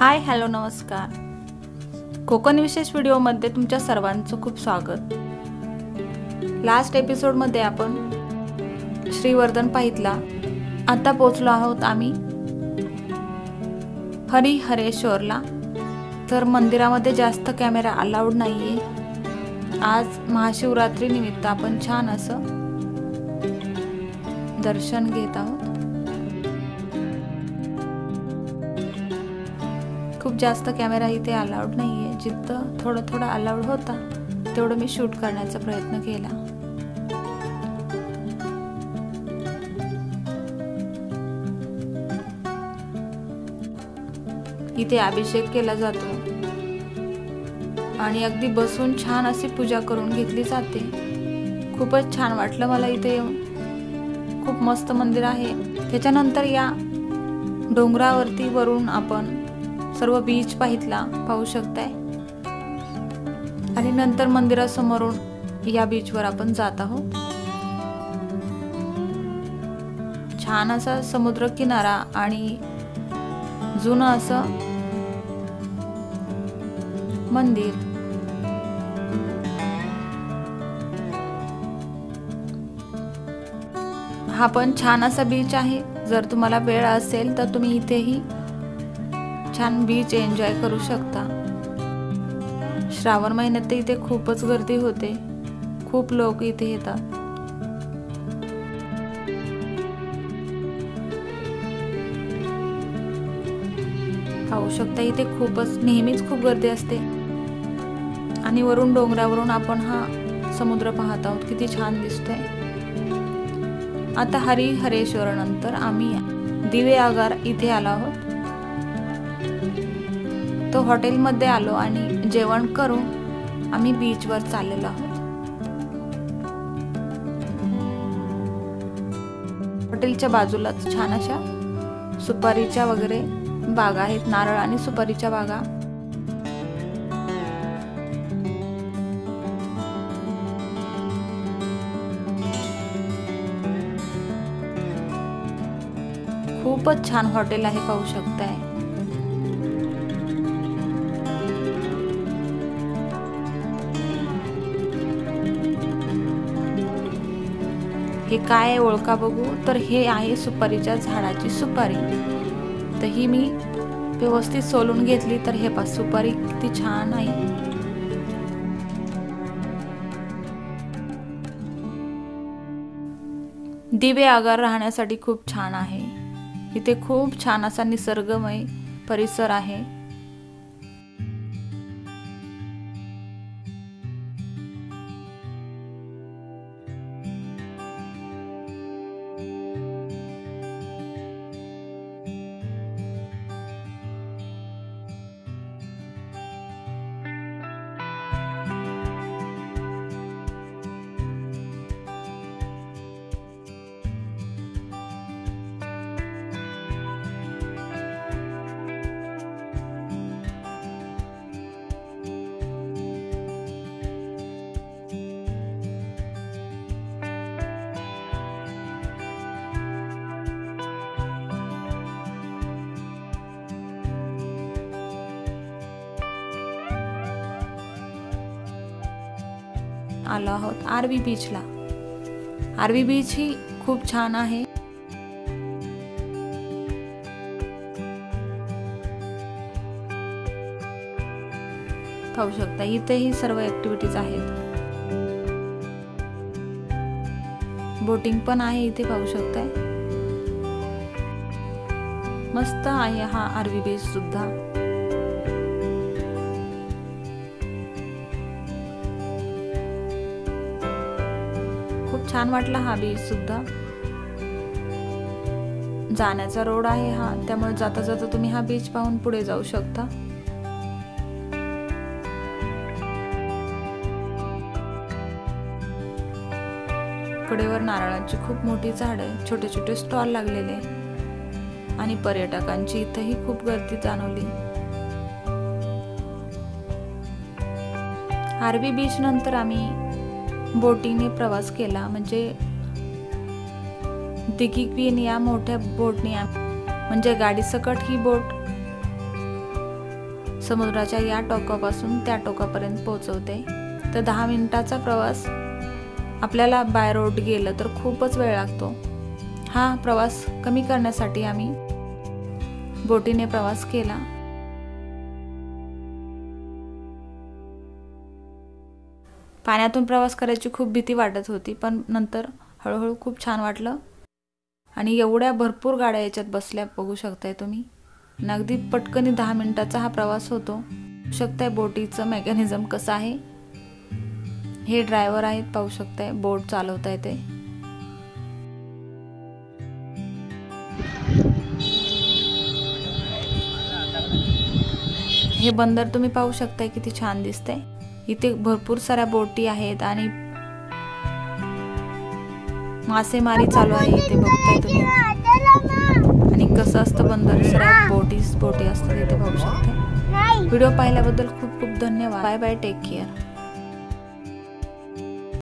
Hi hello नमस्कार। कोकण विशेष व्हिडिओमध्ये तुमच्या सर्वांचं खूप स्वागत। लास्ट एपिसोडमध्ये आपण श्रीवर्धन पाहितला। आता पोहोचलो आहोत आम्ही हरिहरेश्वरला। तर मंदिरामध्ये जास्त कॅमेरा अलाउड नाहीये। आज महाशिवरात्री निमित्त आपण छान असं दर्शन घेत आहोत। खूप जास्त कॅमेरा इथे अलाउड नाहीये। जिथं थोडं थोडं अलाउड होता तेवढं मी शूट करण्याचा प्रयत्न केला। इथे अभिषेक केला जातो आणि अगदी बसून छान अशी पूजा करून घेतली जाते। खूपच छान वाटलं मला इथे येऊन। खूप मस्त मंदिर आहे। त्याच्यानंतर या डोंगरावरती वरून आपण सर्व बीच पाहू शकताय आणि नंतर मंदिरासमोरून या बीचवर आपण जात आहोत। छान असा समुद्र किनारा आणि जुनं असं मंदिर। हा पण छान असा बीच आहे। जर तुम्हाला वेळ असेल तर तुम्ही इथेही छान बीच एन्जॉय करू शकता। श्रावण महिन्यात इथे खूपच गर्दी होते। खूप लोक इथे येतात। पाहू शकता इथे नेहमीच खूप गर्दी असते आणि वरून डोंगरावरून आपण हा समुद्र पाहत आहोत। किती छान दिसतोय। आता हरिहरेश्वर नंतर आम्ही दिवे आगार इथे आलो आहोत। तो हॉटेलमध्ये आलो आणि जेवण करून आम्ही बीचवर चाललेलो आहोत। हॉटेलच्या बाजूलाच छान अशा सुपारीच्या वगैरे बागा आहेत। नारळ आणि सुपारीच्या बागा। खूपच छान हॉटेल आहे। पाहू शकताय हे काय आहे ओळखा बघू तर हे आहे सुपारीच्या झाडाची सुपारी। तर ही मी व्यवस्थित सोलून घेतली। तर हे पहा सुपारी किती छान आहे। दिवे आगार राहण्यासाठी खूप छान आहे। इथे खूप छान असा निसर्गमय परिसर आहे। आलो आहोत आरवी बीचला। आरवी बीच ही खूप छान आहे। पाहू शकता इथेही सर्व ऍक्टिव्हिटीज आहेत। बोटिंग पण आहे इथे पाहू शकताय। मस्त आहे हा आरवी बीच सुद्धा। खूप छान वाटला हा बीच सुद्धा। जाण्याचा रोड आहे हा, त्यामुळे जाता जाता तुम्ही हा बीच पाहून पुढे जाऊ शकता। कडेवर नारळाची खूप मोठी झाडे, छोटे छोटे स्टॉल लागलेले आणि पर्यटकांची इथेही खूप गर्दी जाणवली। आरवी बीच नंतर आम्ही बोटीने प्रवास केला। म्हणजे दिगी क्वीन या मोठ्या बोटने म्हणजे गाडी सकट ही बोट समुद्राच्या या टोकापासून त्या टोकापर्यंत पोहोचवते। तर 10 मिनिटाचा प्रवास आपल्याला बाय रोड गेलं तर खूपच वेळ लागतो। हा प्रवास कमी करण्यासाठी आम्ही बोटीने प्रवास केला। पाण्यातून प्रवास करायची खूप भीती वाटत होती, पण नंतर हळूहळू खूप छान वाटलं। आणि एवढ्या भरपूर गाड्या याच्यात बसल्या बघू शकताय तुम्ही। अगदी पटकनी 10 मिनिटाचा हा प्रवास होतो। शकताय बोटीचं मेकॅनिझम कसं आहे। हे ड्रायव्हर आहेत, पाहू शकताय बोट चालवताय ते। हे बंदर तुम्ही पाहू शकताय किती छान दिसतंय। इथे भरपूर साऱ्या बोटी आहेत आणि मासेमारी चालू आहे इथे बघताय तुम्ही। आणि कसं असतं बंदर, सगळ्या बोटी असतात इथे पाहू शकताय। व्हिडिओ पाहिल्याबद्दल खूप खूप धन्यवाद। Bye bye, take care.